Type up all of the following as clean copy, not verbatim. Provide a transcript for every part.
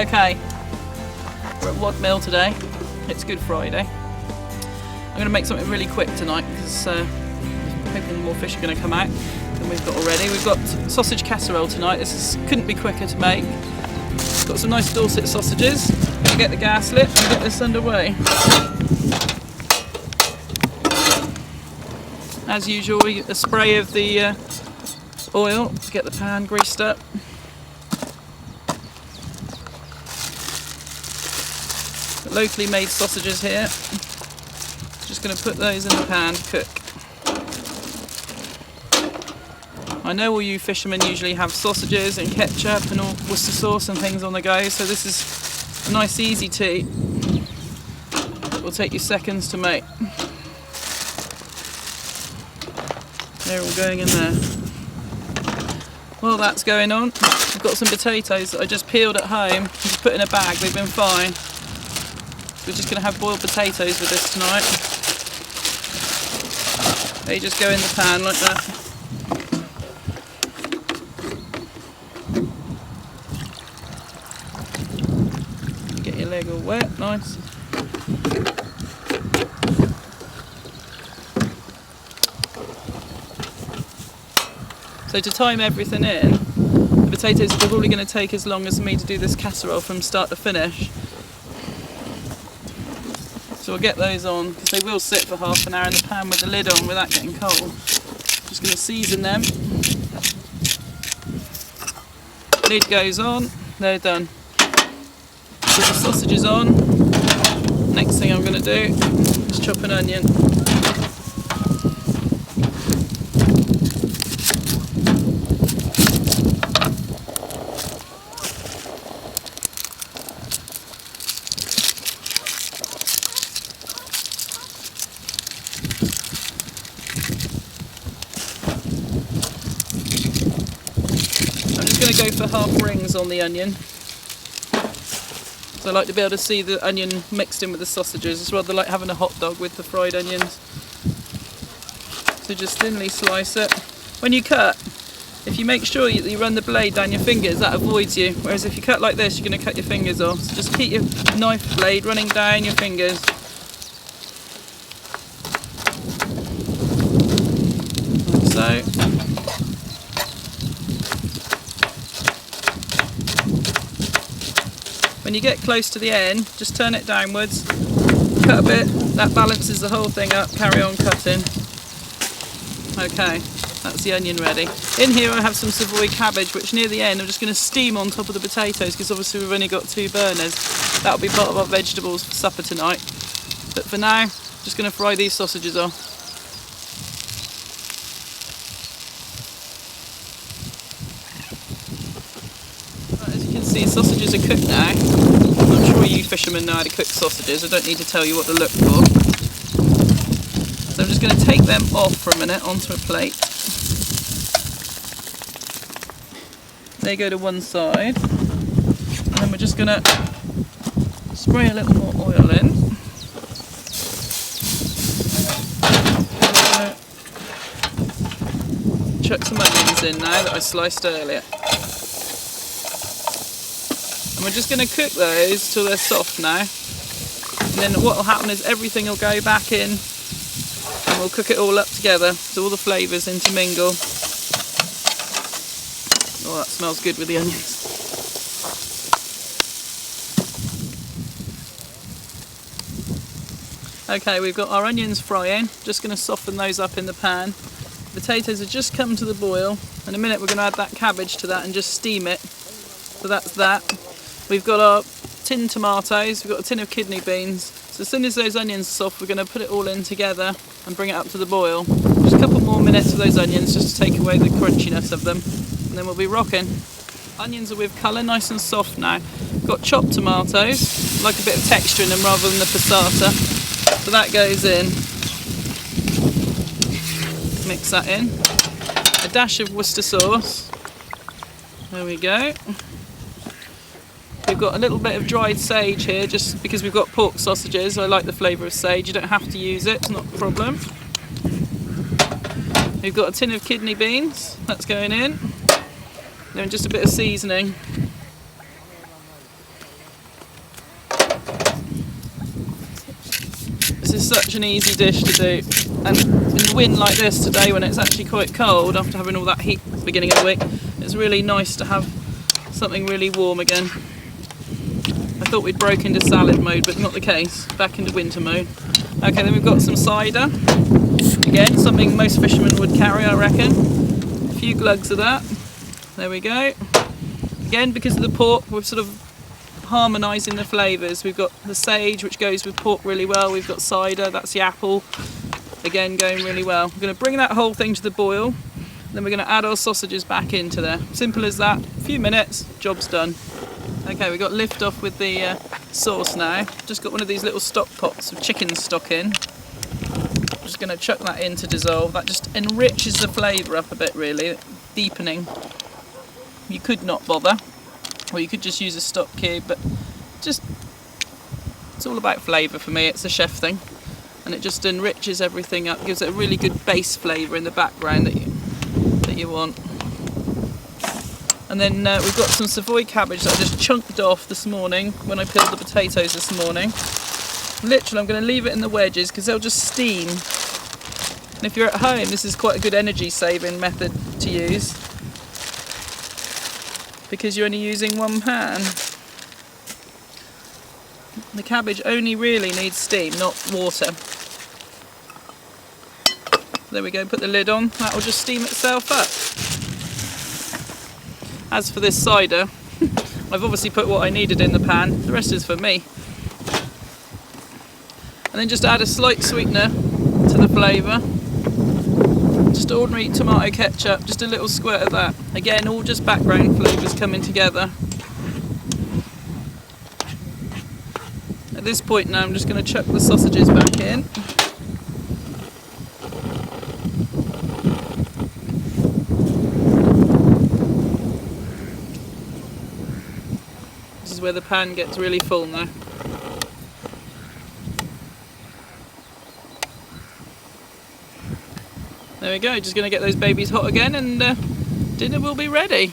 Okay, we're at Wadmill today. It's Good Friday. I'm going to make something really quick tonight because I'm hoping more fish are going to come out than we've got already. We've got sausage casserole tonight. Couldn't be quicker to make. Got some nice Dorset sausages. We'll get the gas lit and get this underway. As usual, we get a spray of the oil to get the pan greased up. Locally made sausages here. Just going to put those in the pan to cook. I know all you fishermen usually have sausages and ketchup and all Worcester sauce and things on the go, so this is a nice easy tea. It will take you seconds to make. They're all going in there. While that's going on, I've got some potatoes that I just peeled at home and just put in a bag. They've been fine. We're just going to have boiled potatoes with this tonight. They just go in the pan like that. Get your leg all wet, nice. So to time everything in, the potatoes are probably going to take as long as me to do this casserole from start to finish. So we'll get those on because they will sit for half an hour in the pan with the lid on without getting cold. Just going to season them. Lid goes on, they're done. Put the sausages on. Next thing I'm going to do is chop an onion. I'm going to go for half rings on the onion. So I like to be able to see the onion mixed in with the sausages. It's rather like having a hot dog with the fried onions. So just thinly slice it. When you cut, if you make sure that you run the blade down your fingers, that avoids you. Whereas if you cut like this, you're going to cut your fingers off. So just keep your knife blade running down your fingers. Like so. When you get close to the end, just turn it downwards, cut a bit, that balances the whole thing up, carry on cutting. Okay, that's the onion ready. In here I have some Savoy cabbage, which near the end I'm just going to steam on top of the potatoes because obviously we've only got 2 burners. That'll be part of our vegetables for supper tonight. But for now, just going to fry these sausages off. See, sausages are cooked now. I'm sure you fishermen know how to cook sausages. I don't need to tell you what to look for. So I'm just going to take them off for a minute onto a plate. They go to one side. And then we're just going to spray a little more oil in. Chuck some onions in now that I sliced earlier. And we're just going to cook those till they're soft now. And then what will happen is everything will go back in and we'll cook it all up together so all the flavours intermingle. Oh, that smells good with the onions. Okay, we've got our onions frying. Just going to soften those up in the pan. The potatoes have just come to the boil. In a minute we're going to add that cabbage to that and just steam it. So that's that. We've got our tinned tomatoes, we've got a tin of kidney beans. So as soon as those onions are soft, we're going to put it all in together and bring it up to the boil. Just a couple more minutes of those onions just to take away the crunchiness of them. And then we'll be rocking. Onions are with colour, nice and soft now. Got chopped tomatoes, like a bit of texture in them rather than the passata. So that goes in. Mix that in. A dash of Worcester sauce. There we go. We've got a little bit of dried sage here just because we've got pork sausages. I like the flavour of sage. You don't have to use it, it's not a problem. We've got a tin of kidney beans, that's going in. Then just a bit of seasoning. This is such an easy dish to do, and in the wind like this today when it's actually quite cold after having all that heat at the beginning of the week, it's really nice to have something really warm again. I thought we'd broke into salad mode, but not the case, back into winter mode. Okay, then we've got some cider, again something most fishermen would carry I reckon, a few glugs of that, there we go. Again, because of the pork, we're sort of harmonising the flavours. We've got the sage, which goes with pork really well. We've got cider, that's the apple, again going really well. We're going to bring that whole thing to the boil, then we're going to add our sausages back into there. Simple as that, a few minutes, job's done. Okay, we've got lift off with the sauce now. Just got one of these little stock pots of chicken stock in. I'm just going to chuck that in to dissolve. That just enriches the flavour up a bit really, deepening. You could not bother, or you could just use a stock cube, but just, it's all about flavour for me, it's a chef thing. And it just enriches everything up, gives it a really good base flavour in the background that you want. And then we've got some Savoy cabbage that I just chunked off this morning when I peeled the potatoes this morning. Literally I'm going to leave it in the wedges because they'll just steam. And if you're at home, this is quite a good energy saving method to use, because you're only using one pan. The cabbage only really needs steam, not water. There we go, put the lid on, that will just steam itself up. As for this cider, I've obviously put what I needed in the pan, the rest is for me. And then just add a slight sweetener to the flavour. Just ordinary tomato ketchup, just a little squirt of that. Again, all just background flavours coming together. At this point now I'm just going to chuck the sausages back in. This is where the pan gets really full now. There we go, just going to get those babies hot again and dinner will be ready.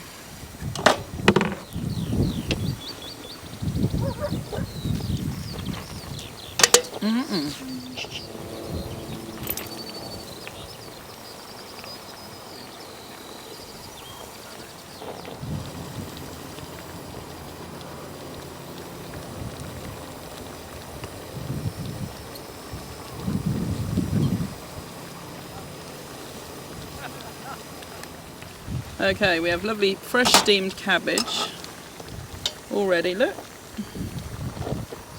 Okay, we have lovely fresh steamed cabbage already, look.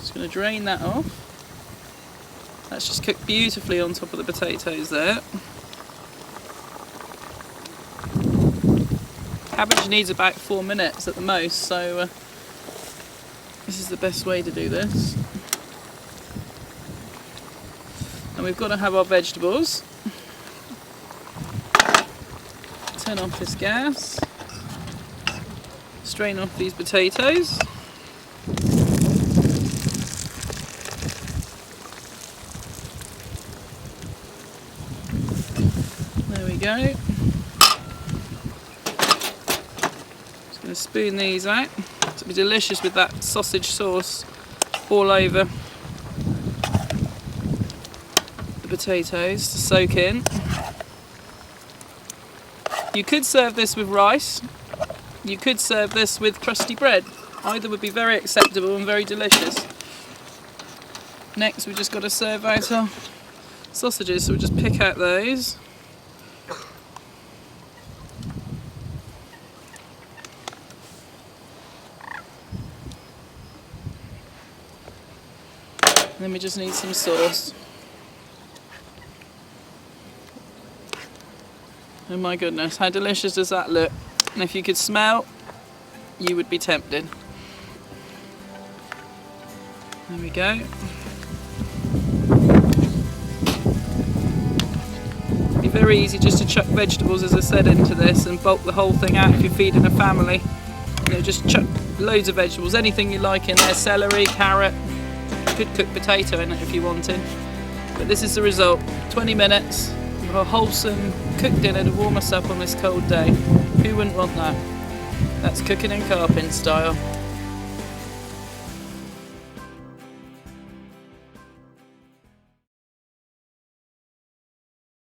Just going to drain that off. That's just cooked beautifully on top of the potatoes there. Cabbage needs about 4 minutes at the most, so this is the best way to do this. And we've got to have our vegetables. Turn off this gas, strain off these potatoes. There we go. Just going to spoon these out. It'll be delicious with that sausage sauce all over the potatoes to soak in. You could serve this with rice, you could serve this with crusty bread. Either would be very acceptable and very delicious. Next we've just got to serve out our sausages, so we'll just pick out those. And then we just need some sauce. Oh my goodness, how delicious does that look? And if you could smell, you would be tempted. There we go. It'd be very easy just to chuck vegetables, as I said, into this and bulk the whole thing out if you're feeding a family. You know, just chuck loads of vegetables, anything you like in there, celery, carrot. You could cook potato in it if you wanted. But this is the result, 20 minutes. A wholesome cooked dinner to warm us up on this cold day. Who wouldn't want that? That's cooking and carpin style.